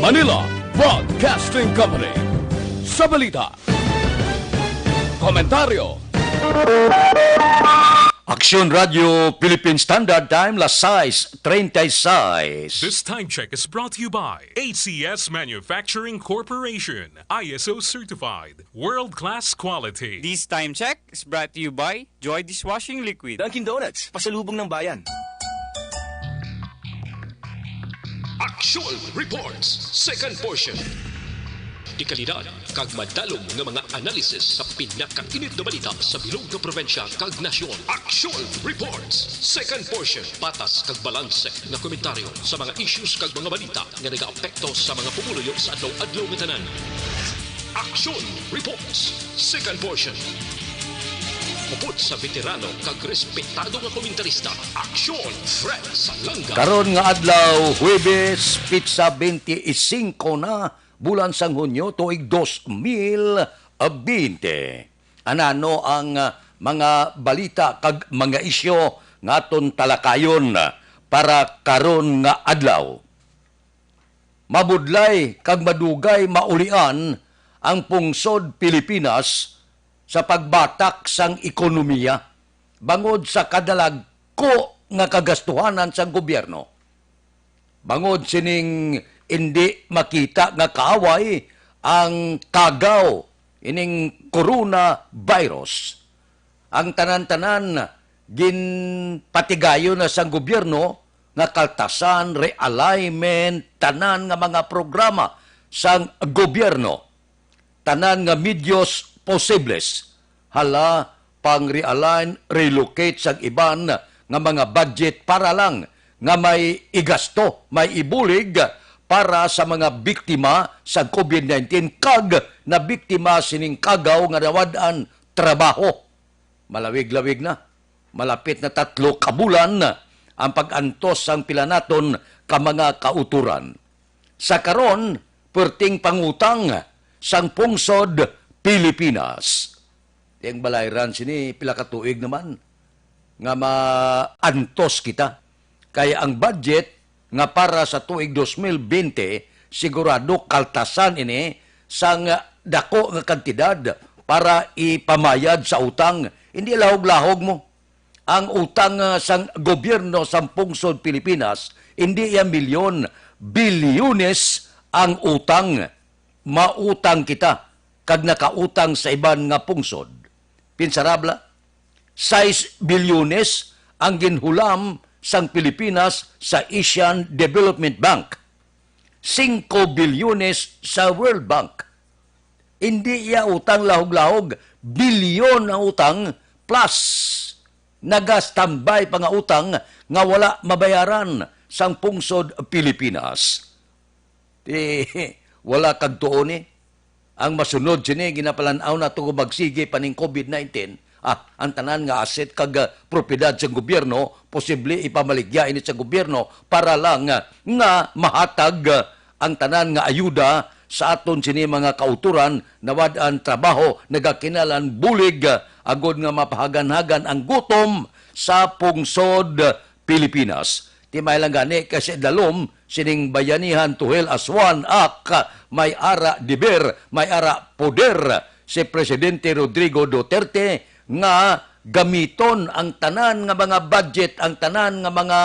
Manila Broadcasting Company. Sa balita, komentaryo. Aksyon Radio Philippine Standard Time, las 6:36. This time check is brought to you by ACS Manufacturing Corporation, ISO certified, world-class quality. This time check is brought to you by Joy Dishwashing Liquid. Dunkin' Donuts, pasalubong ng bayan. Aksyon Reports, second portion. Di kalidad, kag madalong ng mga analisis sa pinakainit na balita sa bilog na probensya kag nasyon. Aksyon Reports, second portion. Patas kag balanse na komentaryo sa mga issues kag mga balita nga nag-aapekto sa mga pumuluyo sa adlaw-adlaw nga tanan. Aksyon Reports, second portion. Upod sa veterano kag respetado nga komentarista, Aksyon Fred Salanga. Karon nga adlaw, Huwebes, Pizza 25 na, bulan sang Hunyo, tuig 2020. Anano ang mga balita kag mga isyo nga aton talakayon para karon nga adlaw. Mabudlay kag madugay maulian ang pungsod Pilipinas sa pagbatak sang ekonomiya bangod sa kadalagko nga kagastuhanan sang gobyerno. Bangod sining hindi makita nga kaaway ang kagaw ining coronavirus. Ang tanan-tanan ginpatigayo na sang gobyerno nga kaltasan, realignment, tanan nga mga programa sang gobyerno. Tanan nga medios posibles, hala pang realign, relocate sa iban nga mga budget para lang nga may igasto, may ibulig para sa mga biktima sa COVID-19 kag na biktima sining kagaw nga nawadaan trabaho. Malawig-lawig na, malapit na 3 kabulan ang pag-antos sang pilanaton ka mga kauturan. Sa karon, perting pangutang sang pungsod Pilipinas. Yang balayran sini pila ka tuig naman nga maantos kita. Kaya ang budget nga para sa tuig 2020 sigurado kaltasan ini sang dako nga kantidad para ipamayad sa utang. Hindi lahog-lahog mo. Ang utang sang gobyerno sa pungsod Pilipinas, hindi yan milyon, bilyones ang utang. Mautang kita kag nakautang sa iban nga pungsod. Pinsarabla, 6 bilyones ang ginhulam sang Pilipinas sa Asian Development Bank. 5 bilyones sa World Bank. Hindi iya utang lahog-lahog, bilyon ang utang plus nagastambay pa nga utang nga wala mabayaran sang pungsod Pilipinas. Wala kag tuon ni. Ang masunod sini ginapalanaw na ito magsige paning COVID-19, ang tanan nga asset kag propiedad sa gobyerno, posible ipamaligya ini sa gobyerno para lang nga mahatag ang tanan nga ayuda sa aton sini mga kauturan na wadaan trabaho, nagakinalan bulig, agod nga mapahagan-hagan ang gutom sa pungsod Pilipinas. Timay lang gani kasi dalom sining bayanihan tuhel aswan may ara diber, may ara poder si Presidente Rodrigo Duterte nga gamiton ang tanan nga mga budget, ang tanan nga mga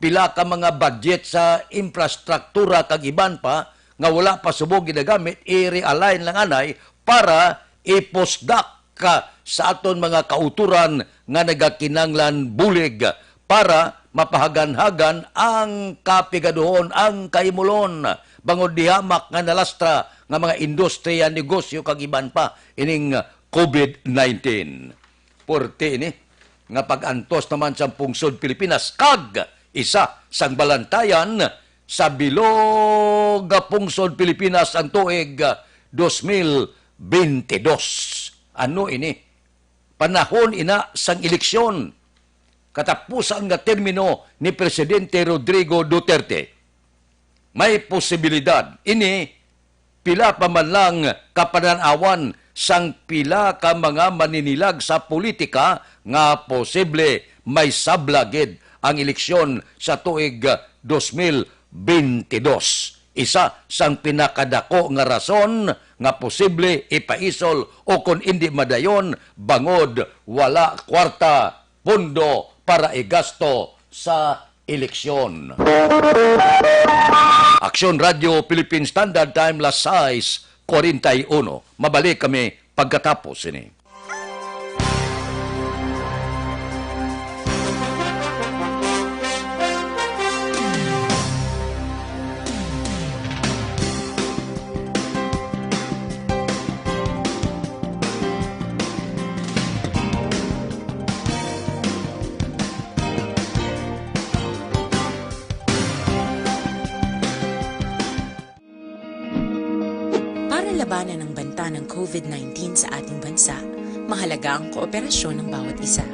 pila ka mga budget sa infrastruktura kag iban pa nga wala pa subog ginagamit, i-realign lang anay para ipostdak sa aton mga kauturan nga nagakinanglan bulig para mapahagan-hagan ang kapigaduhon, ang kaimulon, bangod dihamak nga nalastra nga mga industriya, negosyo, kag iban pa, ining COVID-19. Porte ini, nga pag-antos naman sa pungsod Pilipinas, kag isa sang balantayan sa bilog pungsod Pilipinas ang tuig 2022. Ano ini? Panahon ina sang eleksyon. Katapusan nga termino ni Presidente Rodrigo Duterte. May posibilidad ini pila pa man lang kapananawan sang pila ka mga maninilag sa politika nga posible may sablagid ang eleksyon sa tuig 2022. Isa sang pinakadako nga rason nga posible ipaisol o kung hindi madayon bangod wala kwarta pondo para igasto sa eleksyon. Aksyon Radio Philippine Standard Time las 6:41. Mabalik kami pagkatapos ini. Labanan ng banta ng COVID-19 sa ating bansa, mahalaga ang kooperasyon ng bawat isa.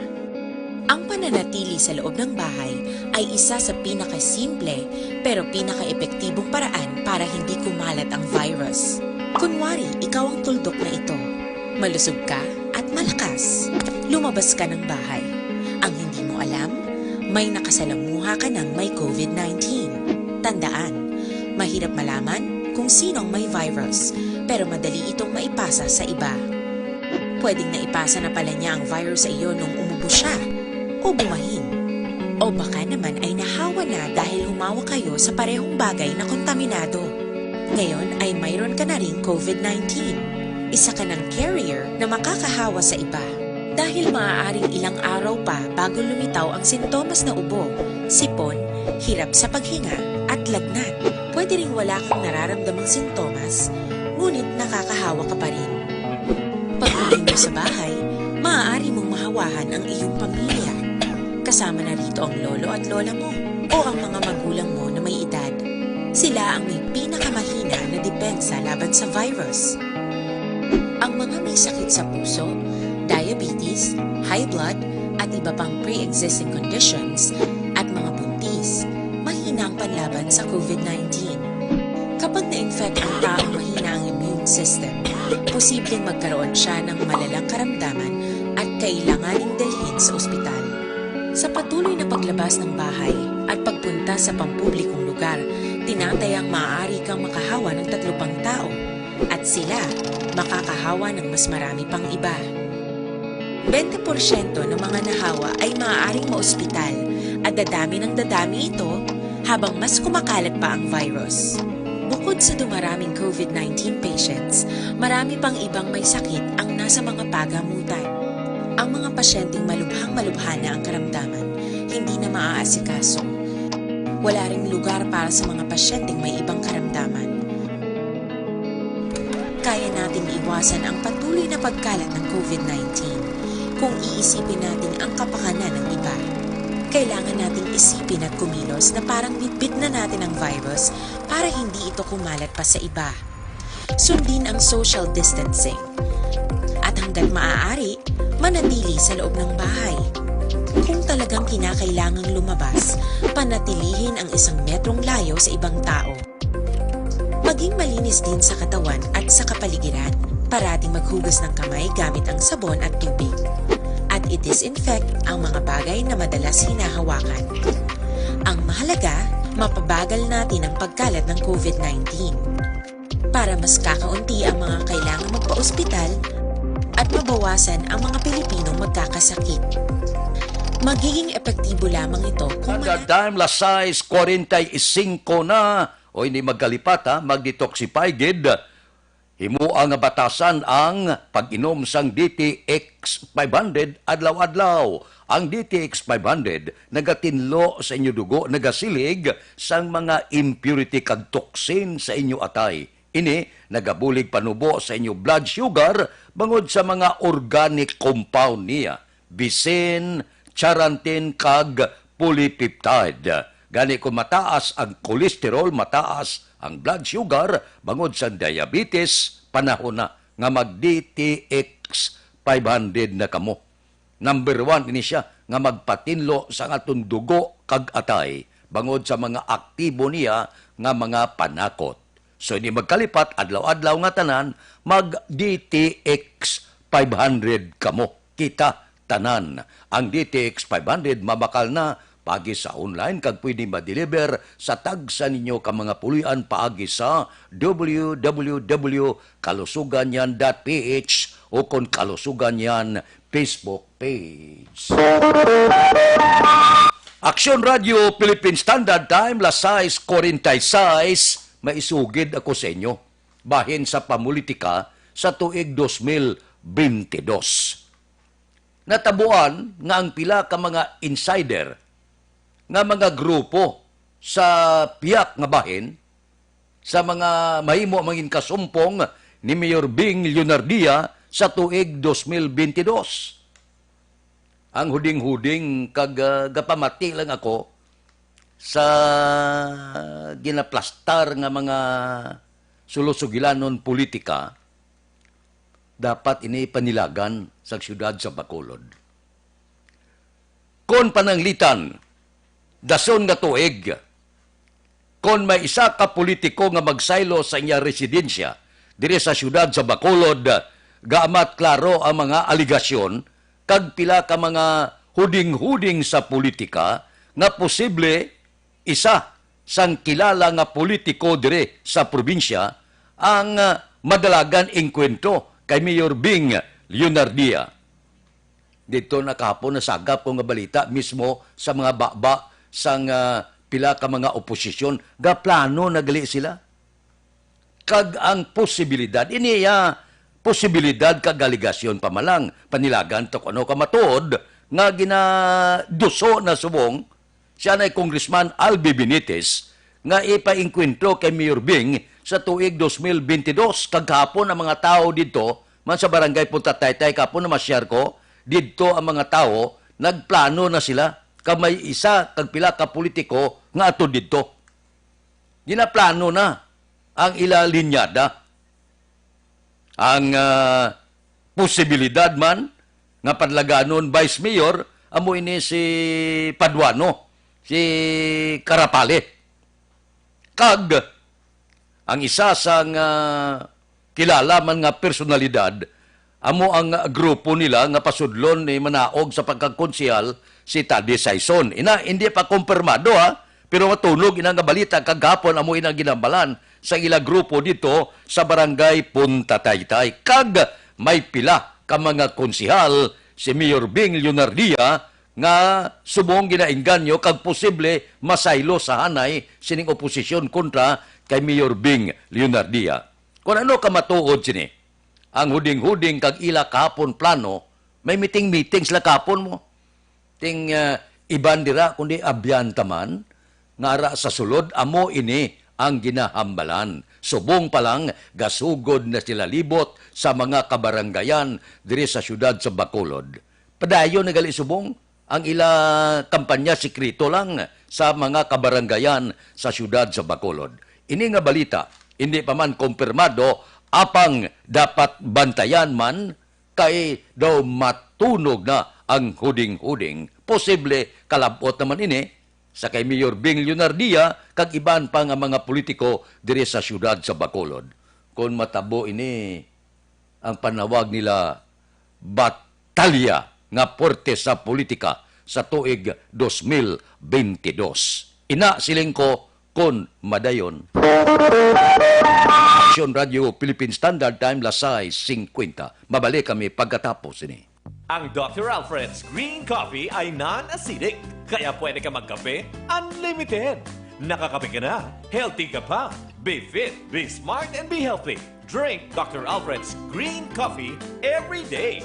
Ang pananatili sa loob ng bahay ay isa sa pinakasimple pero pinaka-epektibong paraan para hindi kumalat ang virus. Kunwari, ikaw ang tuldok na ito. Malusog ka at malakas. Lumabas ka ng bahay. Ang hindi mo alam, may nakasalamuha ka ng may COVID-19. Tandaan, mahirap malaman kung sino ang may virus, pero madali itong maipasa sa iba. Pwedeng naipasa na pala niya ang virus sa iyo nung umubo siya o bumahin. O baka naman ay nahawa na dahil humawa kayo sa parehong bagay na kontaminado. Ngayon ay mayroon ka na rin COVID-19. Isa ka ng carrier na makakahawa sa iba. Dahil maaaring ilang araw pa bago lumitaw ang sintomas na ubo, sipon, hirap sa paghinga at lagnat. Pwede ring wala kang nararamdamang sintomas, ngunit nakakahawa ka pa rin. Pag-uwi mo sa bahay, maaari mong mahawahan ang iyong pamilya. Kasama na rito ang lolo at lola mo o ang mga magulang mo na may edad. Sila ang may pinakamahina na depensa laban sa virus. Ang mga may sakit sa puso, diabetes, high blood, at iba pang pre-existing conditions at mga buntis, mahina ang panlaban sa COVID-19. Kapag na-infect ang taong mahina ang immune system, posibleng magkaroon siya ng malalang karamdaman at kailanganing dalhin sa ospital. Sa patuloy na paglabas ng bahay at pagpunta sa pampublikong lugar, tinatayang maaari kang makahawa ng 3 pang tao at sila makakahawa ng mas marami pang iba. 20% ng mga nahawa ay maaaring maospital at dadami ng dadami ito habang mas kumakalat pa ang virus. Bukod sa dumaraming COVID-19 patients, marami pang ibang may sakit ang nasa mga pagamutan. Ang mga pasyenteng malubhang-malubha na ang karamdaman, hindi na maaasikaso. Wala ring lugar para sa mga pasyenteng may ibang karamdaman. Kaya nating iwasan ang patuloy na pagkalat ng COVID-19 kung iisipin natin ang kapakanan ng iba. Kailangan nating isipin at kumilos na parang bitbit na natin ang virus para hindi ito kumalat pa sa iba. Sundin ang social distancing. At hanggat maaari, manatili sa loob ng bahay. Kung talagang kinakailangang lumabas, panatilihin ang 1 metrong layo sa ibang tao. Maging malinis din sa katawan at sa kapaligiran. Parating maghugas ng kamay gamit ang sabon at tubig. At i-disinfect ang mga bagay na madalas hinahawakan. Ang mahalaga, mapabagal natin ang pagkalat ng COVID-19 para mas kakaunti ang mga kailangang magpa-ospital at mabawasan ang mga Pilipinong magkakasakit. Magiging epektibo lamang ito kung Time las 6:45 na o hindi magkalipata, mag-detoxify gid. Himuang nga batasan ang pag-inom sang DTX 500 adlaw-adlaw. Ang DTX 500 nagatinlo sa inyo dugo, nagasilig sang mga impurity kag toxin sa inyo atay. Ini nagabulig panubo sa inyo blood sugar bangod sa mga organic compound niya. Bisin, charantin kag polypeptide. Gani kung mataas ang cholesterol, mataas ang blood sugar, bangod sa diabetes, panahon na nga mag-DTX 500 na kamo. Number 1 ini siya nga magpatinlo sa atong dugo kag atay, bangod sa mga aktibo niya nga mga panakot. So ini magkalipat, adlaw-adlaw nga tanan, mag-DTX 500 kamo. Kita tanan. Ang DTX 500 mabakal na paagi sa online kag pwede ma-deliver sa tagsa ninyo ka mga pulian paagi sa www.kalusuganyan.ph o kon Kalusuganyan Facebook page. Aksyon Radio Philippine Standard Time, las 6:46, maisugid ako sa inyo. Bahin sa pamulitika sa tuig 2022. Natabuan nga ang pila ka mga insider nga mga grupo sa piyak nga bahin sa mga mahimo mangin kasumpong ni Mayor Bing Leonardia sa tuig 2022. Ang huding-huding kag gapamati lang ako sa ginaplastar nga mga sulusugilanon politika, dapat ini panilagan sa siyudad sa Bacolod. Kon pananglitan, dason nga tuig, kon may isa ka politiko nga magsaylo sa inya residensya dire sa siyudad sa Bacolod, gaamat klaro ang mga aligasyon kag pila ka mga huding-huding sa politika nga posible isa sang kilala nga politiko dire sa probinsya ang madalagan engkwentro kay Mayor Bing Leonardia. Dito na kahapon nasagap ko nga balita mismo sa mga baba sang pila ka mga oposisyon, ga plano nagali sila. Kag ang posibilidad, iniya posibilidad kag aligasyon pamalang, panilagan to ano kamatuod, nga ginaduso na subong, siya na Congressman Albi Benitez, nga ipainkwentro kay Mayor Bing sa tuig 2022. Kagkapon ang mga tao dito, man sa barangay Punta Taytay, kapon na masyar ko, dito ang mga tao, nagplano na sila, kamay isa, kag pila ka politiko, nga ato dito. Ginaplano na ang ilalinyada. Ang posibilidad man, nga padlaganon Vice Mayor, amo ini si Paduano, si Carapale. Kag, ang isa sang kilala man nga personalidad, amo ang grupo nila nga pasudlon ni manaog sa pagkakonsihal si Tade Saison. Hindi pa kumpirmado pero matunog ina nga balita kagapon amo ina ginambalan sa ila grupo dito sa barangay Punta Taytay. Kag may pila ka mga konsihal si Mayor Bing Leonardia nga subong ginainganyo kag posible masaylo sa hanay sining oposisyon kontra kay Mayor Bing Leonardia. Kung ano ka matuod sini, ang huding-huding kag ila kahapon plano, may meeting sila kahapon mo. Ting iban dira kundi abyan taman, ngara sa sulod, amo ini ang ginahambalan. Subong pa lang, gasugod na sila libot sa mga kabarangayan diri sa syudad sa Bacolod. Padayon na gali subong, ang ila kampanya sikrito lang sa mga kabarangayan sa syudad sa Bacolod. Ini nga balita, hindi pa man kumpirmado, apang dapat bantayan man kay daw matunog na ang huding-huding. Posible kalabot naman ini sa kay Mayor Bing Leonardia kag iban pa nga mga politiko dire sa syudad sa Bacolod. Kung matabo ini ang panawag nila batalya nga porte sa politika sa tuig 2022. Ina siling ko kon madayon. Aksyon Radio Philippine Standard Time, las 6:50. Mabalik kami pagkatapos ini. Ang Dr. Alfred's Green Coffee ay non-acidic, kaya pwede ka magkape unlimited. Nakakape ka na, healthy ka pa. Be fit, be smart, and be healthy. Drink Dr. Alfred's Green Coffee every day.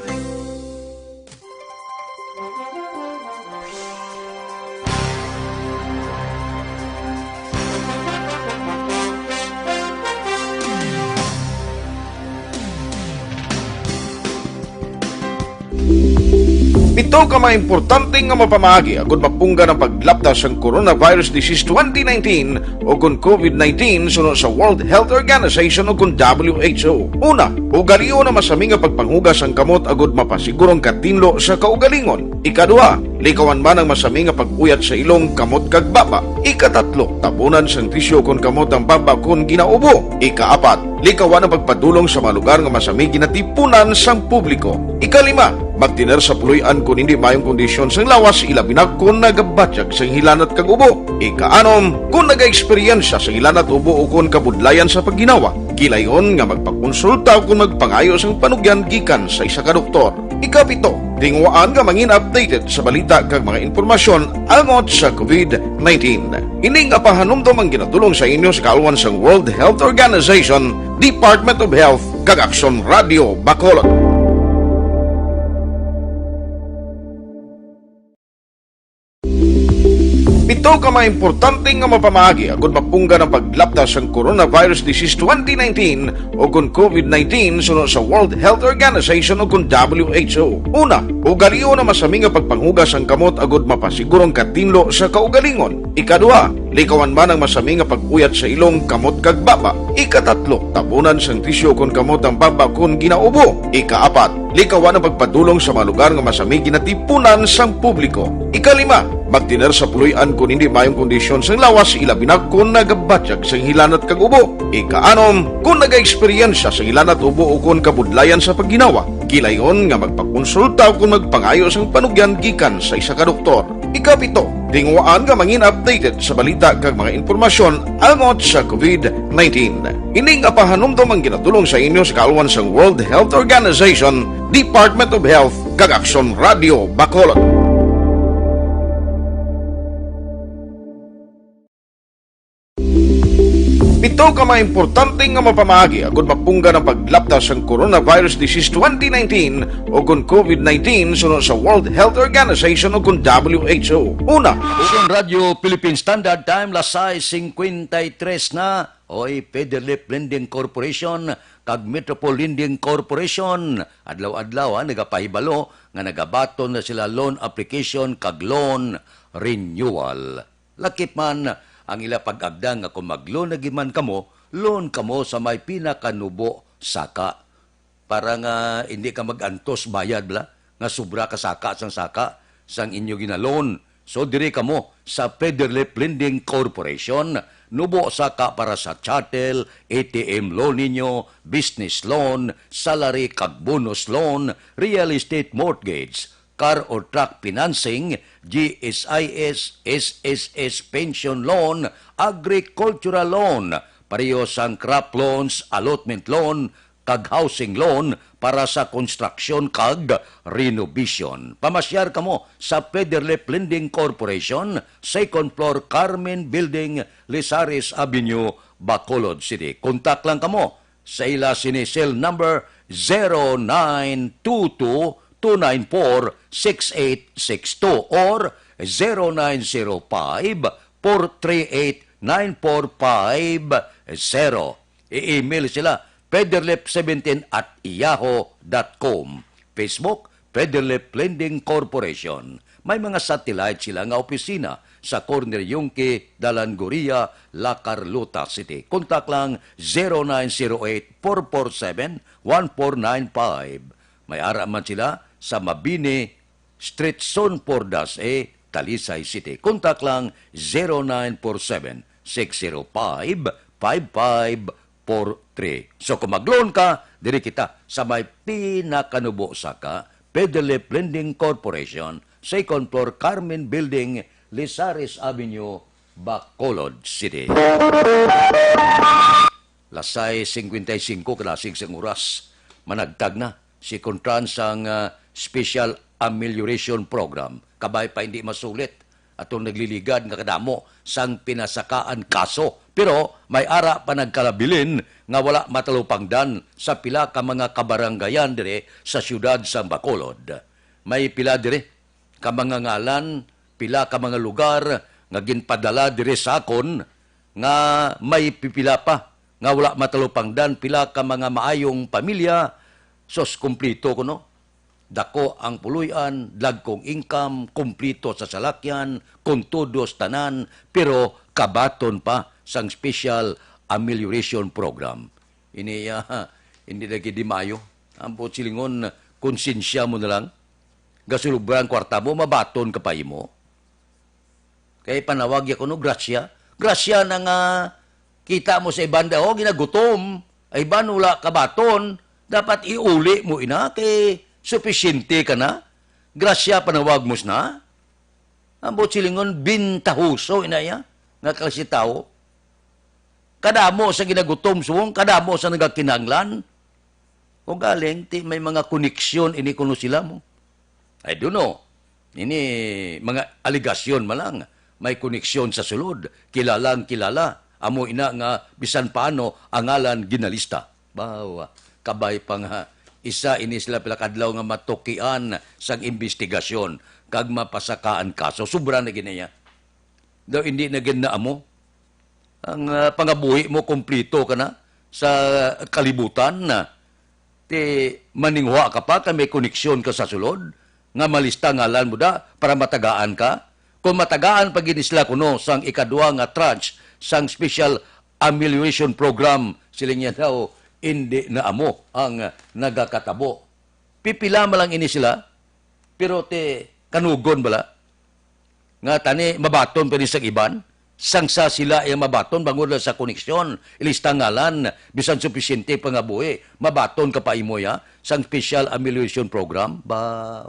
Ito ka mga importante nga mapamagi agud mapungga ng paglaptas ang Coronavirus Disease 2019 o kung COVID-19 sunod sa World Health Organization o kung WHO. Una, ugaliyo na masami nga pagpanghugas ang kamot agud mapasigurong katinlo sa kaugalingon. Ikaduha, likawan man ang masami nga pag-uyat sa ilong kamot kag baba. Ikatatlo, tabunan sang tisyo kung kamot ang baba kung ginaubo. Ikaapat, likawan ang pagpadulong sa mga lugar nga masami ginatipunan sang publiko. Ikalima, magtiner sa puloy-an kung hindi mayong kondisyon sang lawas, ilabi na kung nagabatyag sang hilanat kag ubo. Ika-anom, kung nag-eksperyensya sang hilanat ubo o kung kabudlayan sa pagginawa, gilayon nga magpakonsulta kung magpangayo sang panugyan gikan sa isa ka doktor. Ika-pito, tingwaan nga mangin updated sa balita kag mga impormasyon angot sa COVID-19. Ining apahanumdom ang ginatulong sa inyo sa kaalwan sang World Health Organization, Department of Health kag Aksyon Radio Bacolod. Pito ka mga importante nga mapamagi agud mapungga ng paglaptas ang Coronavirus Disease 2019 o kung COVID-19 sunod sa World Health Organization o kung WHO. Una, ugaliyo na masami nga pagpanghugas ang kamot agud mapasigurong katinlo sa kaugalingon. Ikadua, likawan man ang masami nga pag-uyat sa ilong kamot kag baba. Ikatatlo, tabunan sang tisyo kung kamot ang baba kung ginaubo. Ikaapat, likawan ang pagpadulong sa mga lugar nga masami ginatipunan sang publiko. Ikalima, magtiner sa puloy-an kung hindi mayong kondisyon sang lawas, ilabi na kung nagabatyag sang hilanat kag ubo. Ika-anom, kung nag-eksperyensya sang hilanat ubo o kung kabudlayan sa pagginawa, gilayon nga magpakonsulta kung magpangayo sang panugyan gikan sa isa ka doktor. Ika-pito, tingwaan nga mangin updated sa balita kag mga impormasyon angot sa COVID-19. Ining apahanumdom ang ginatulong sa inyo sa kaalwan sang World Health Organization, Department of Health kag Aksyon Radio Bacolod. Pito ka mga importante nga mapamagi agud mapungga ng paglaptas ang Coronavirus Disease 2019 o kung COVID-19 sunod sa World Health Organization o kung WHO. Una, Aksyon Radio Philippine Standard Time, lasay 53 na. Oy, Federal Lending Corporation kag Metropole Lending Corporation adlaw-adlaw nagapahibalo nga nagabaton na sila loan application kag loan renewal. Lakip man ang ila pag-agdang nga kung mag-loan na giman kamo, loan kamo sa may pinakanubo saka. Para nga hindi ka mag-antos bayad bla, nga sobra ka saka sang inyo ginaloan. So diri kamo sa Federal Lending Corporation, nubo saka para sa chattel, ATM loan ninyo, business loan, salary kag bonus loan, real estate mortgage, car or truck financing, GSIS, SSS pension loan, agricultural loan, pareho sang crop loans, allotment loan, kag housing loan para sa construction kag renovation. Pamasyar kamo sa Federal Lending Corporation, second floor Carmen Building, Lizares Avenue, Bacolod City. Kontak lang kamo sa ila sinisel number 0922 294-6862 or 0905-438-9450. I-email sila federlep17@yahoo.com. Facebook, Federlep Lending Corporation. May mga satellite sila nga opisina sa Corner Yungki, Dalangoria, La Carlota City. Kontak lang 0908-447-1495. May ara man sila sa Mabini Street, Zone Pordas, Talisay City. Kontak lang 0947-605-5543. So kung mag-loan ka, diri kita sa may pinakanubo saka Federal Lending Corporation, second floor Carmen Building, Lizares Avenue, Bacolod City. Lasay 55 klaseng sang oras. Managtag na si kontran sang Special Amelioration Program. Kabay pa hindi masulit. Atong nagliligad nga kadamo sang pinasakaan kaso. Pero may ara pa nagkalabilin nga wala matalupangdan sa pila ka mga kabaranggayan dire sa siyudad sa Bacolod. May pila dire ka mga ngalan, pila ka mga lugar nga ginpadala dire sa akon nga may pipila pa nga wala matalupangdan, pila ka mga maayong pamilya. Sos, kumplito ko, no? Dako ang puluyan, dagkong income, kumplito sa salakyan, kuntudos tanan, pero kabaton pa sang Special Amelioration Program. Ini, hindi lagi di mayo. Ang po silingon, konsensya mo na lang. Gasulubran kwarta mo, mabaton ka pa mo. Kaya panawag ko, no, grasya. Grasya na nga, kita mo sa ibanda, ginagutom, ay ba nula kabaton, dapat iuli mo ina, kay Supisyente ka na? Grasya panawag mo na? Ambot silingon, bintahuso inaya, nga kasi tao. Kadamo sa ginagutom suwong, kadamo sa nagakinanglan. O galing, may mga koneksyon ini kuno sila mo. I don't know. Ini mga aligasyon malang. May koneksyon sa sulod. Kilalang kilala. Amo ina nga bisan paano angalan ginalista. Bawa, kabay pa nga. Isa ini sila pilakadlaw nga matukian sang investigasyon kag mapasakaan kaso. Sobra na ginaya. Daw hindi na gina mo. Ang pangabuhi mo kumplito ka na sa kalibutan na ti maningwa ka pa may koneksyon ka sa sulod nga malista ngalan mo da para matagaan ka. Kung matagaan pag inisla kuno sang ikadua nga tranche sang special amelioration program sila niya daw hindi na amo ang nagakatabo. Pipila malang ini sila pero te kanugon bala nga tani mabaton pa rin sa iban sangsa sila ay mabaton bangod sa koneksyon ilista ngalan bisan sufisyente pangabuhi mabaton ka pa imo ya sang special amelioration program ba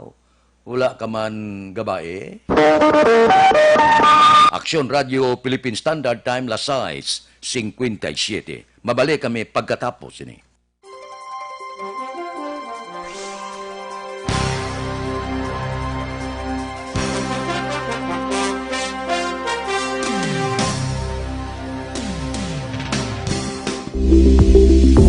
wala ka man gabae. Aksyon Radio Philippine Standard Time las 6:57. Mabalik kami pagkatapos ini.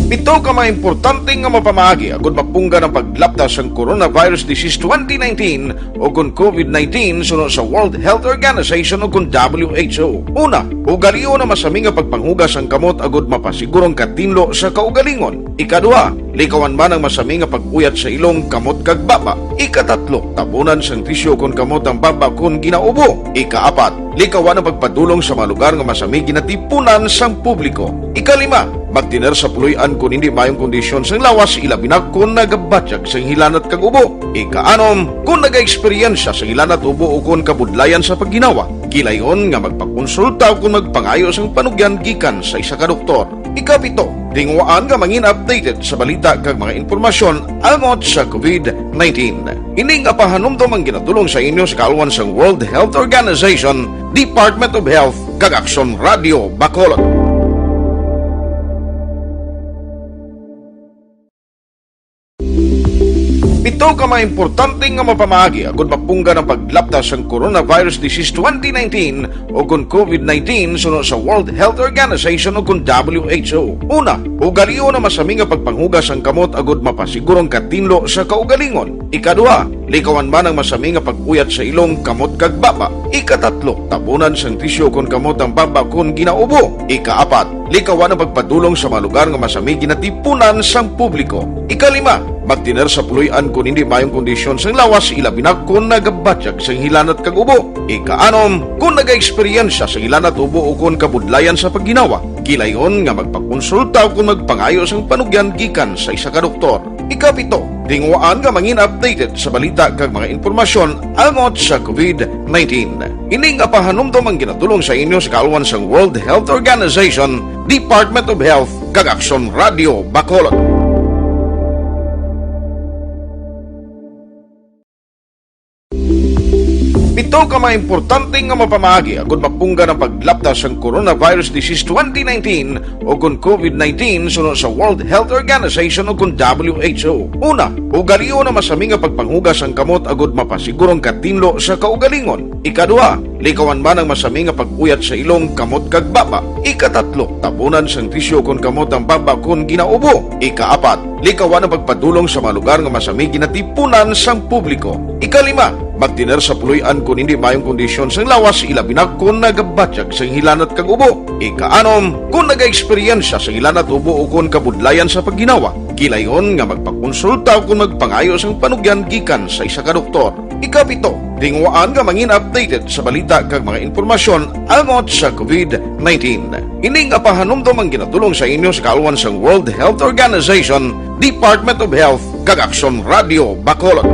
Ito ka mga importante nga mapamagi agud mapungga ng paglaptas ang coronavirus disease 2019 o kung COVID-19 sunod sa World Health Organization o kung WHO. Una, ugaliyo na masami nga pagpanghugas ang kamot agud mapasigurong katinlo sa kaugalingon. Ikadua, likawan man ang masami nga pag-uyat sa ilong kamot kag baba. Ikatatlo, tabunan sang tisyo kung kamot ang baba kung ginaubo. Ikaapat, likawan ang pagpadulong sa mga lugar nga masami ginatipunan sang publiko. Ikalima, magtiner sa puluyan kung hindi mayong kondisyon sang lawas ilabi na kung nagabatyag sang hilanat kag ubo. Ikaanom, kung nag-eksperyensya sa hilanat ubo o kung kabudlayan sa pagginawa. Gilayon nga magpakonsulta kung magpangayo sang panugyan gikan sa isa ka doktor. Ikapito, tingwaan nga mangin updated sa balita kag mga informasyon almot sa COVID-19. Ining apahanumdom ang ginatulong sa inyo sa kalwan sang World Health Organization, Department of Health kag Aksyon Radio Bacolod. Ito ka mga importante nga mapamagi agud mapungga ng paglaptas ang coronavirus disease 2019 o kung COVID-19 sunod sa World Health Organization o kung WHO. Una, ugaliyo na masami nga pagpanghugas ang kamot agud mapasigurong katinlo sa kaugalingon. Ikadua, likawan man ang masami nga pag-uyat sa ilong kamot kag baba. Ikatatlo, tabunan sang tisyo kung kamot ang baba kung ginaubo. Ikaapat, likawan ang pagpadulong sa mga lugar nga masami ginatipunan sang publiko. Ikalima, magtiner sa puluyan kung hindi mayong kondisyon sang lawas ilabi na kung nagabatyag sang hilanat kag ubo. Ikaanom, kung nag-eksperyensya sa hilanat ubo o kung kabudlayan sa pagginawa. Gilayon nga magpakonsulta kung magpangayo sang panugyan gikan sa isa ka doktor. Ikapito, tingwaan nga mangin updated sa balita kag mga informasyon almot sa COVID-19. Ining apahanumdom ang ginatulong sa inyo sa kalwan sang World Health Organization, Department of Health kag Aksyon Radio Bacolod. Ito ka mga importante nga mapamagi agud mapungga ng paglaptas ang coronavirus disease 2019 o kung COVID-19 sunod sa World Health Organization o kung WHO. Una, ugaliyo na masami nga pagpanghugas ang kamot agud mapasigurong katinlo sa kaugalingon. Ikadua, likawan man ang masami nga pag-uyat sa ilong kamot kag baba. Ikatatlo, tabunan sang tisyo kung kamot ang baba kung ginaubo. Ikaapat, likawan ang pagpadulong sa mga lugar nga masami ginatipunan sang publiko. Ikalima, magtiner sa puluyan kung hindi mayong kondisyon sang lawas ilabi na kung nagabatyag sang hilanat kag ubo. Ikaanom, kung nag-eksperyensya sa hilanat ubo o kung kabudlayan sa pagginawa. Gilayon nga magpakonsulta kung magpangayo sang panugyan gikan sa isa ka doktor. Ikapito, tingwaan nga mangin updated sa balita kag mga informasyon almot sa COVID-19. Ining apahanumdom ang ginatulong sa inyo sa kalwan sang World Health Organization, Department of Health kag Aksyon Radio Bacolod.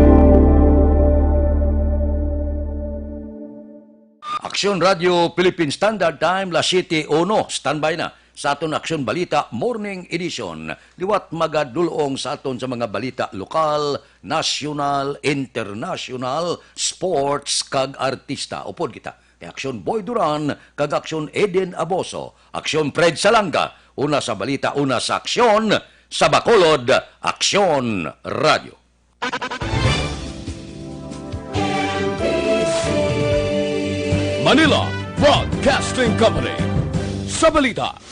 Aksyon Radio Philippine Standard Time, las 7:01. Standby na. sa aton Aksyon Balita Morning Edition. Liwat magadulong sa aton sa mga balita lokal, national, international, sports kag artista. Upod kita. Aksyon Boy Duran kag Aksyon Eden Aboso. Aksyon Fred Salanga. Una sa balita, una sa aksyon. Sa Bacolod, Aksyon Radio. Manila Broadcasting Company. Sa balita.